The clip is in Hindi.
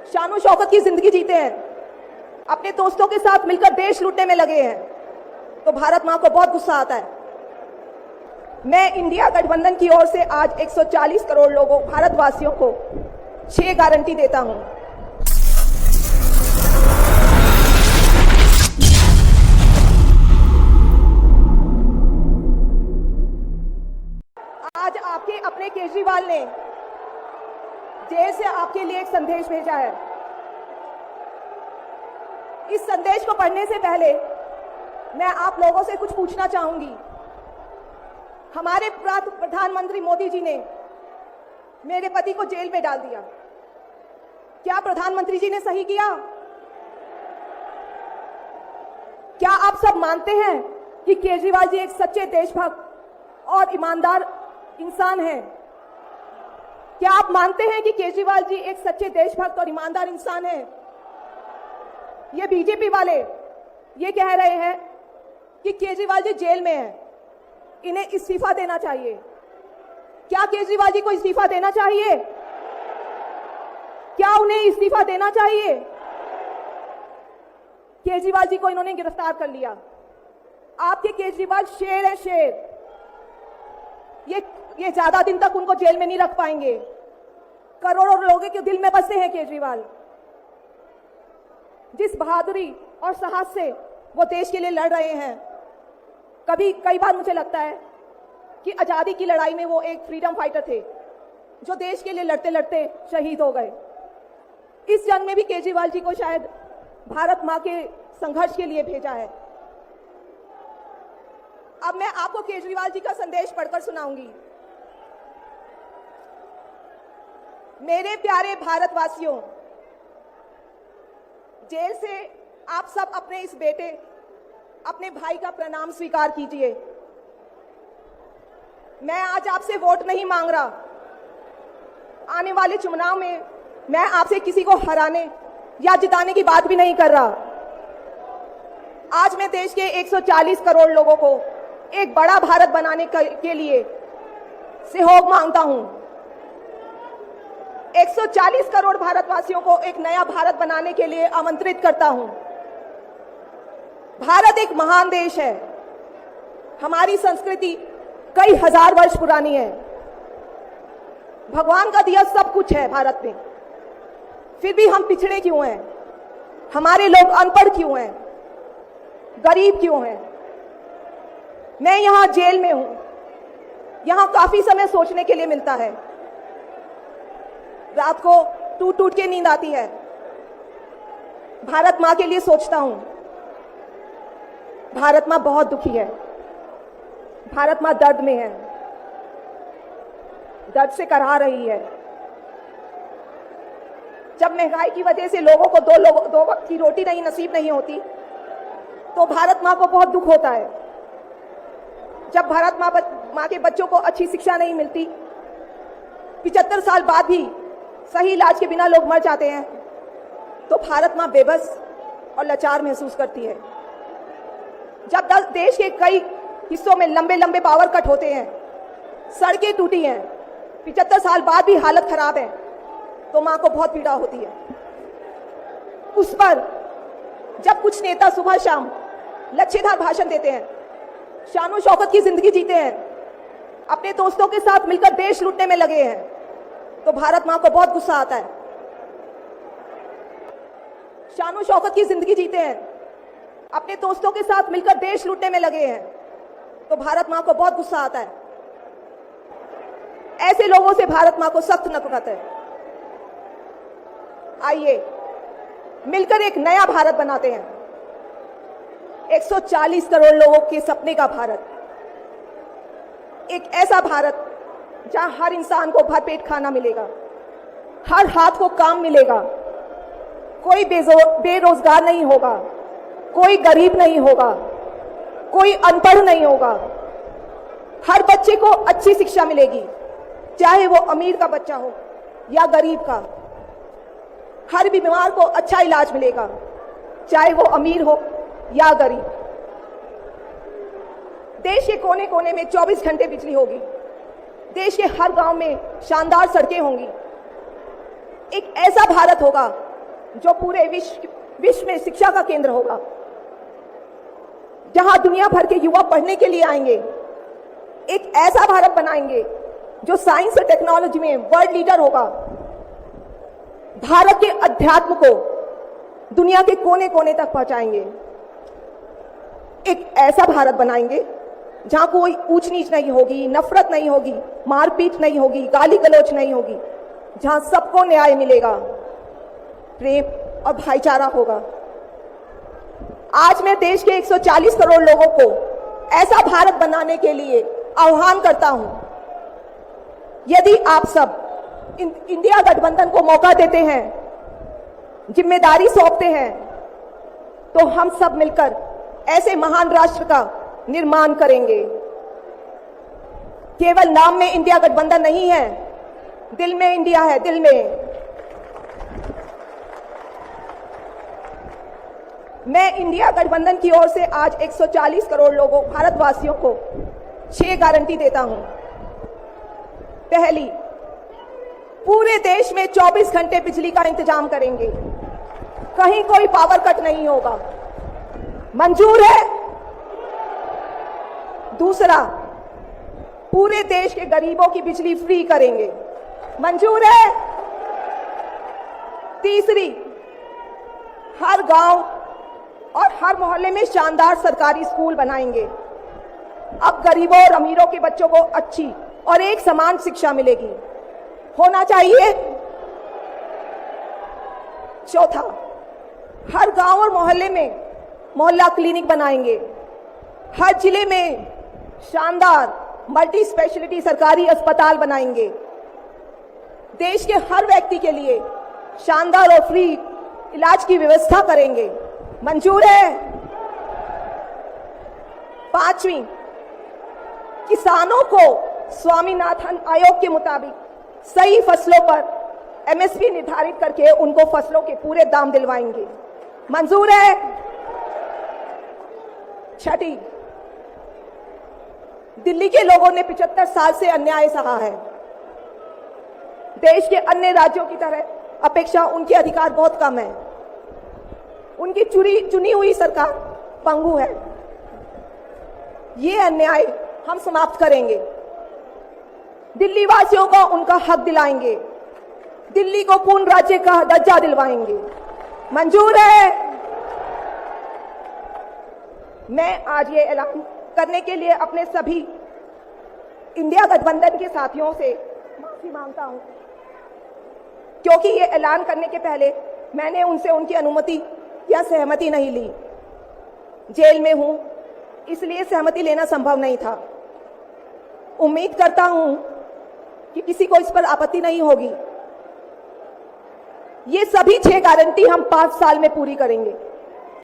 शानो शौकत की जिंदगी जीते हैं, अपने दोस्तों के साथ मिलकर देश लूटने में लगे हैं, तो भारत मां को बहुत गुस्सा आता है। मैं इंडिया गठबंधन की ओर से आज 140 करोड़ लोगों भारतवासियों को 6 गारंटी देता हूं। आज आपके अपने केजरीवाल ने जेल से आपके लिए एक संदेश भेजा है। इस संदेश को पढ़ने से पहले मैं आप लोगों से कुछ पूछना चाहूंगी। हमारे प्रधानमंत्री मोदी जी ने मेरे पति को जेल में डाल दिया। क्या प्रधानमंत्री जी ने सही किया? क्या आप सब मानते हैं कि केजरीवाल जी एक सच्चे देशभक्त और ईमानदार इंसान हैं? क्या आप मानते हैं कि केजरीवाल जी एक सच्चे देशभक्त और ईमानदार इंसान हैं? ये बीजेपी वाले ये कह रहे हैं कि केजरीवाल जी जेल में हैं, इन्हें इस्तीफा देना चाहिए। क्या केजरीवाल जी को इस्तीफा देना चाहिए? क्या उन्हें इस्तीफा देना चाहिए? केजरीवाल जी को इन्होंने गिरफ्तार कर लिया। आपके केजरीवाल शेर है, शेर। ये ज्यादा दिन तक उनको जेल में नहीं रख पाएंगे। करोड़ों लोगों के दिल में बसे हैं केजरीवाल। जिस बहादुरी और साहस से वो देश के लिए लड़ रहे हैं, कई बार मुझे लगता है कि आजादी की लड़ाई में वो एक फ्रीडम फाइटर थे जो देश के लिए लड़ते लड़ते शहीद हो गए। इस जंग में भी केजरीवाल जी को शायद भारत मां के संघर्ष के लिए भेजा है। अब मैं आपको केजरीवाल जी का संदेश पढ़कर सुनाऊंगी। मेरे प्यारे भारतवासियों, जेल से आप सब अपने इस बेटे, अपने भाई का प्रणाम स्वीकार कीजिए। मैं आज आपसे वोट नहीं मांग रहा। आने वाले चुनाव में मैं आपसे किसी को हराने या जिताने की बात भी नहीं कर रहा। आज मैं देश के 140 करोड़ लोगों को एक बड़ा भारत बनाने के लिए सहयोग मांगता हूं। 140 करोड़ भारतवासियों को एक नया भारत बनाने के लिए आमंत्रित करता हूं। भारत एक महान देश है। हमारी संस्कृति कई हजार वर्ष पुरानी है। भगवान का दिया सब कुछ है भारत में, फिर भी हम पिछड़े क्यों हैं? हमारे लोग अनपढ़ क्यों हैं? गरीब क्यों हैं? मैं यहां जेल में हूं। यहां काफी समय सोचने के लिए मिलता है। रात को टूट टूट के नींद आती है। भारत मां के लिए सोचता हूं। भारत मां बहुत दुखी है। भारत मां दर्द में है, दर्द से कराह रही है। जब महंगाई की वजह से लोगों को दो वक्त की रोटी नसीब नहीं होती, तो भारत मां को बहुत दुख होता है। जब भारत मां के बच्चों को अच्छी शिक्षा नहीं मिलती, 75 साल बाद भी सही इलाज के बिना लोग मर जाते हैं, तो भारत मां बेबस और लाचार महसूस करती है। जब देश के कई हिस्सों में लंबे लंबे पावर कट होते हैं, सड़कें टूटी हैं, 75 साल बाद भी हालत खराब है, तो मां को बहुत पीड़ा होती है। उस पर जब कुछ नेता सुबह शाम लच्छेदार भाषण देते हैं, शानो शौकत की जिंदगी जीते हैं, अपने दोस्तों के साथ मिलकर देश लूटने में लगे हैं, तो भारत मां को बहुत गुस्सा आता है। शानो शौकत की जिंदगी जीते हैं, अपने दोस्तों के साथ मिलकर देश लूटने में लगे हैं, तो भारत मां को बहुत गुस्सा आता है। ऐसे लोगों से भारत मां को सख्त नफरत है। आइए मिलकर एक नया भारत बनाते हैं। 140 करोड़ लोगों के सपने का भारत, एक ऐसा भारत जहां हर इंसान को भरपेट खाना मिलेगा, हर हाथ को काम मिलेगा, कोई बेरोजगार नहीं होगा, कोई गरीब नहीं होगा, कोई अनपढ़ नहीं होगा। हर बच्चे को अच्छी शिक्षा मिलेगी, चाहे वो अमीर का बच्चा हो या गरीब का। हर बीमार को अच्छा इलाज मिलेगा, चाहे वो अमीर हो या गरीब। देश के कोने कोने में 24 घंटे बिजली होगी। देश के हर गांव में शानदार सड़कें होंगी। एक ऐसा भारत होगा जो पूरे विश्व में शिक्षा का केंद्र होगा, जहां दुनिया भर के युवा पढ़ने के लिए आएंगे। एक ऐसा भारत बनाएंगे जो साइंस और टेक्नोलॉजी में वर्ल्ड लीडर होगा। भारत के अध्यात्म को दुनिया के कोने कोने तक पहुंचाएंगे। एक ऐसा भारत बनाएंगे जहां कोई ऊंच नीच नहीं होगी, नफरत नहीं होगी, मारपीट नहीं होगी, गाली गलौज नहीं होगी, जहां सबको न्याय मिलेगा, प्रेम और भाईचारा होगा। आज मैं देश के 140 करोड़ लोगों को ऐसा भारत बनाने के लिए आह्वान करता हूं। यदि आप सब इंडिया गठबंधन को मौका देते हैं, जिम्मेदारी सौंपते हैं, तो हम सब मिलकर ऐसे महान राष्ट्र का निर्माण करेंगे। केवल नाम में इंडिया गठबंधन नहीं है, दिल में इंडिया है, दिल में। मैं इंडिया गठबंधन की ओर से आज 140 करोड़ लोगों, भारतवासियों को 6 गारंटी देता हूं। पहली, पूरे देश में 24 घंटे बिजली का इंतजाम करेंगे, कहीं कोई पावर कट नहीं होगा। मंजूर है? दूसरा, पूरे देश के गरीबों की बिजली फ्री करेंगे। मंजूर है? तीसरी, हर गांव और हर मोहल्ले में शानदार सरकारी स्कूल बनाएंगे। अब गरीबों और अमीरों के बच्चों को अच्छी और एक समान शिक्षा मिलेगी, होना चाहिए। चौथा, हर गांव और मोहल्ले में मोहल्ला क्लिनिक बनाएंगे। हर जिले में शानदार मल्टी स्पेशलिटी सरकारी अस्पताल बनाएंगे। देश के हर व्यक्ति के लिए शानदार और फ्री इलाज की व्यवस्था करेंगे। मंजूर है? पांचवी, किसानों को स्वामीनाथन आयोग के मुताबिक सही फसलों पर एमएसपी निर्धारित करके उनको फसलों के पूरे दाम दिलवाएंगे। मंजूर है? छठी, दिल्ली के लोगों ने 75 साल से अन्याय सहा है। देश के अन्य राज्यों की तरह अपेक्षा उनके अधिकार बहुत कम है। उनकी चुनी हुई सरकार पंगु है। ये अन्याय हम समाप्त करेंगे। दिल्ली वासियों को उनका हक दिलाएंगे। दिल्ली को पूर्ण राज्य का दर्जा दिलवाएंगे। मंजूर है? मैं आज ये ऐलान करने के लिए अपने सभी इंडिया गठबंधन के साथियों से माफी मांगता हूं, क्योंकि ये ऐलान करने के पहले मैंने उनसे उनकी अनुमति या सहमति नहीं ली। जेल में हूं, इसलिए सहमति लेना संभव नहीं था। उम्मीद करता हूं कि किसी को इस पर आपत्ति नहीं होगी। ये सभी 6 गारंटी हम 5 साल में पूरी करेंगे।